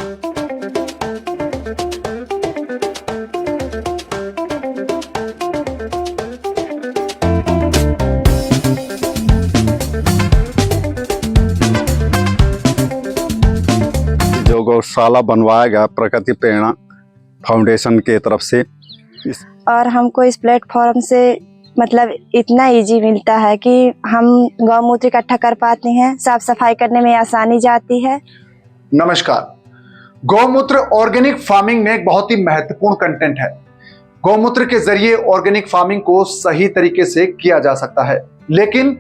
जो गौशाला बनवाया गया प्रकृति प्रेरणा फाउंडेशन के तरफ से, और हमको इस प्लेटफॉर्म से मतलब इतना इजी मिलता है कि हम गौमूत्र इकट्ठा कर पाते हैं, साफ सफाई करने में आसानी जाती है। नमस्कार। गौमूत्र ऑर्गेनिक फार्मिंग में एक बहुत ही महत्वपूर्ण कंटेंट है। गौमूत्र के जरिए ऑर्गेनिक फार्मिंग को सही तरीके से किया जा सकता है, लेकिन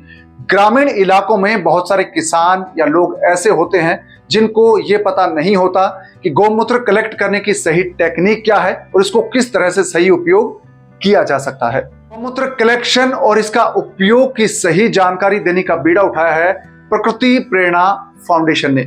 ग्रामीण इलाकों में बहुत सारे किसान या लोग ऐसे होते हैं जिनको ये पता नहीं होता कि गौमूत्र कलेक्ट करने की सही टेक्निक क्या है और इसको किस तरह से सही उपयोग किया जा सकता है। गौमूत्र कलेक्शन और इसका उपयोग की सही जानकारी देने का बीड़ा उठाया है प्रकृति प्रेरणा फाउंडेशन ने।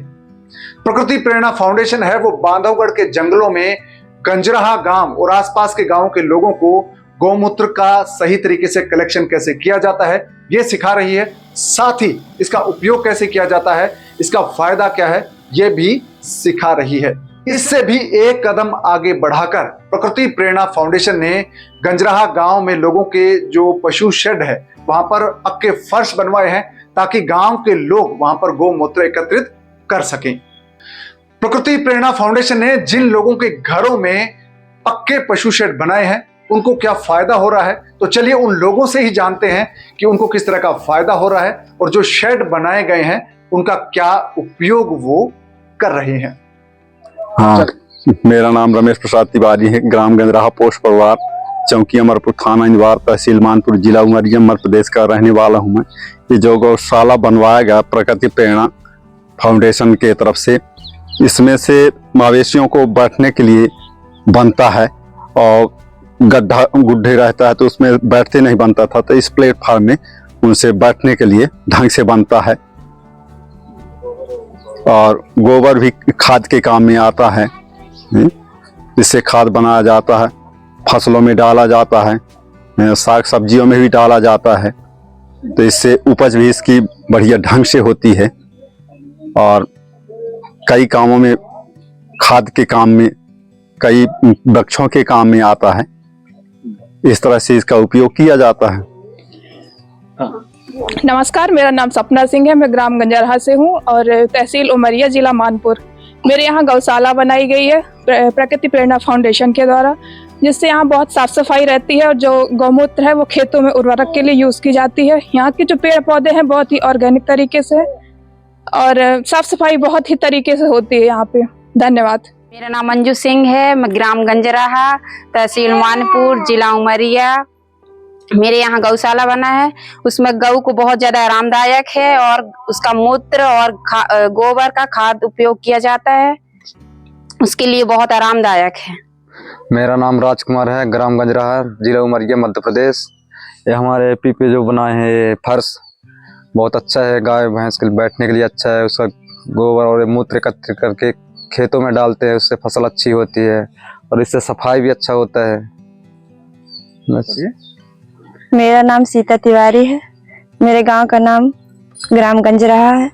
प्रकृति प्रेरणा फाउंडेशन है वो बांधवगढ़ के जंगलों में गंजराहा गांव और आसपास के गांवों के लोगों को गौमूत्र का सही तरीके से कलेक्शन कैसे किया जाता है ये सिखा रही है, साथ ही इसका उपयोग कैसे किया जाता है, इसका फायदा क्या है ये भी सिखा रही है। इससे भी एक कदम आगे बढ़ाकर प्रकृति प्रेरणा फाउंडेशन ने गंजराहा गांव में लोगों के जो पशु शेड है वहां पर पक्के फर्श बनवाए हैं ताकि गांव के लोग वहां पर गौमूत्र एकत्रित कर सकें। प्रकृति प्रेरणा फाउंडेशन ने जिन लोगों के घरों में पक्के पशु शेड बनाए हैं उनको क्या फायदा हो रहा है, तो चलिए उन लोगों से ही जानते हैं कि उनको किस तरह का फायदा हो रहा है और जो शेड बनाए गए हैं उनका क्या उपयोग वो कर रहे हैं। हाँ, मेरा नाम रमेश प्रसाद तिवारी है। ग्राम गंजराहा पोस्ट परिवार, चौकी अमरपुर, थाना इंदवार, तहसील मानपुर, जिला उमरिया, मध्य प्रदेश का रहने वाला हूँ मैं। ये जो गौशाला बनवाया गया प्रकृति प्रेरणा फाउंडेशन के तरफ से, इसमें से मवेशियों को बैठने के लिए बनता है और गड्ढा गुड्ढे रहता है तो उसमें बैठते नहीं बनता था, तो इस प्लेटफॉर्म में उनसे बैठने के लिए ढंग से बनता है। और गोबर भी खाद के काम में आता है, इससे खाद बनाया जाता है, फसलों में डाला जाता है, साग सब्जियों में भी डाला जाता है, तो इससे उपज भी इसकी बढ़िया ढंग से होती है। और कई कामों में, खाद के काम में, कई वृक्षों के काम में आता है। इस तरह से इसका उपयोग किया जाता है। नमस्कार, मेरा नाम सपना सिंह है। मैं ग्राम गंजराहा से हूँ और तहसील उमरिया, जिला मानपुर। मेरे यहाँ गौशाला बनाई गई है प्रकृति प्रेरणा फाउंडेशन के द्वारा, जिससे यहाँ बहुत साफ सफाई रहती है और जो गौमूत्र है वो खेतों में उर्वरक के लिए यूज़ की जाती है। यहाँ के जो पेड़ पौधे हैं बहुत ही ऑर्गेनिक तरीके से और साफ सफाई बहुत ही तरीके से होती है यहाँ पे। धन्यवाद। मेरा नाम मंजू सिंह है। मैं ग्राम गंजराहा, तहसील मानपुर, जिला उमरिया। मेरे यहाँ गौशाला बना है, उसमें गऊ को बहुत ज्यादा आरामदायक है और उसका मूत्र और गोबर का खाद उपयोग किया जाता है, उसके लिए बहुत आरामदायक है। मेरा नाम राजकुमार है। ग्राम गंजराहा, जिला उमरिया, मध्य प्रदेश। ये हमारे एपी पे जो बना है ये फर्श बहुत अच्छा है, गाय भैंस के बैठने के लिए अच्छा है। उसका गोबर और मूत्र एकत्र करके खेतों में डालते हैं, उससे फसल अच्छी होती है और इससे सफाई भी अच्छा होता है। मेरा नाम सीता तिवारी है। मेरे गांव का नाम ग्राम गंजराहा है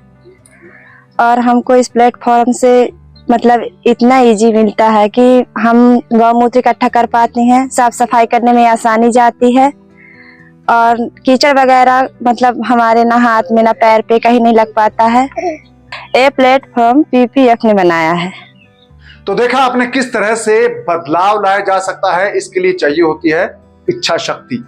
और हमको इस प्लेटफॉर्म से मतलब इतना इजी मिलता है कि हम गौमूत्र इकट्ठा कर पाते हैं, साफ सफाई करने में आसानी जाती है और कीचड़ वगैरह मतलब हमारे ना हाथ में ना पैर पे कहीं नहीं लग पाता है। ये प्लेटफॉर्म पीपीएफ ने बनाया है। तो देखा आपने किस तरह से बदलाव लाया जा सकता है, इसके लिए चाहिए होती है इच्छा शक्ति।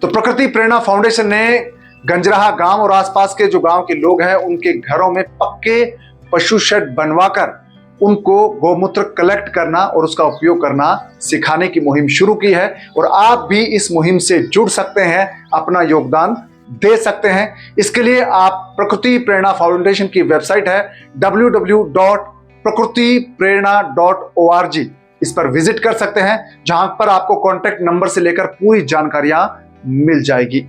तो प्रकृति प्रेरणा फाउंडेशन ने गंजराहा गांव और आसपास के जो गांव के लोग हैं उनके घरों में पक्के पशु शेड बनवाकर उनको गौमूत्र कलेक्ट करना और उसका उपयोग करना सिखाने की मुहिम शुरू की है और आप भी इस मुहिम से जुड़ सकते हैं, अपना योगदान दे सकते हैं। इसके लिए आप प्रकृति प्रेरणा फाउंडेशन की वेबसाइट है www.prakrutiprerna.org, इस पर विजिट कर सकते हैं, जहां पर आपको कॉन्टेक्ट नंबर से लेकर पूरी जानकारियां मिल जाएगी।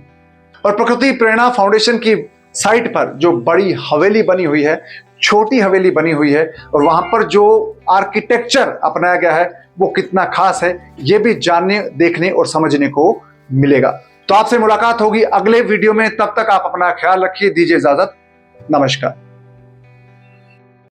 और प्रकृति प्रेरणा फाउंडेशन की साइट पर जो बड़ी हवेली बनी हुई है, छोटी हवेली बनी हुई है और वहां पर जो आर्किटेक्चर अपनाया गया है वो कितना खास है ये भी जानने, देखने और समझने को मिलेगा। तो आपसे मुलाकात होगी अगले वीडियो में, तब तक आप अपना ख्याल रखिए, दीजिए इजाजत, नमस्कार।